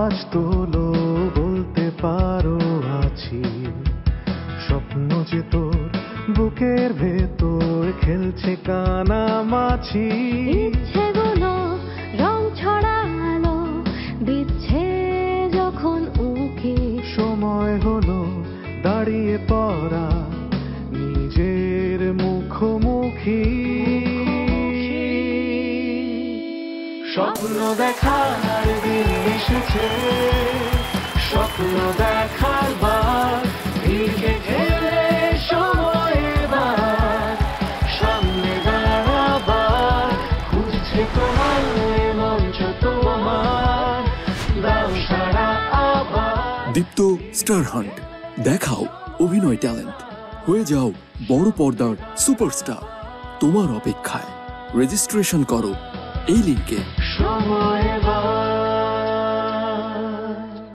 আওয়াজ তোলো, বলতে পারো আছি। স্বপ্ন যে তোর বুকের ভেতর খেলছে কানামাছি। ইচ্ছেগুলো রং ছড়ালো, দিচ্ছে যখন উকি। সময় হলো দাঁড়িয়ে পড়া, নিজের মুখোমুখি। স্বপ্ন দেখার দিন এসেছে, স্বপ্ন দেখার বার ভিড়ে খেলে সময় এবার সামনে দাঁড়াবার। খুঁজছে তোমার মঞ্চ, তোমার দাও সারা আবার। দীপ্ত স্টার হান্ট, দেখাও অভিনয় ট্যালেন্ট, হয়ে যাও বড় পর্দার সুপারস্টার। তোমার অপেক্ষায় রেজিস্ট্রেশন করো এই লিংকে। সময় এবার।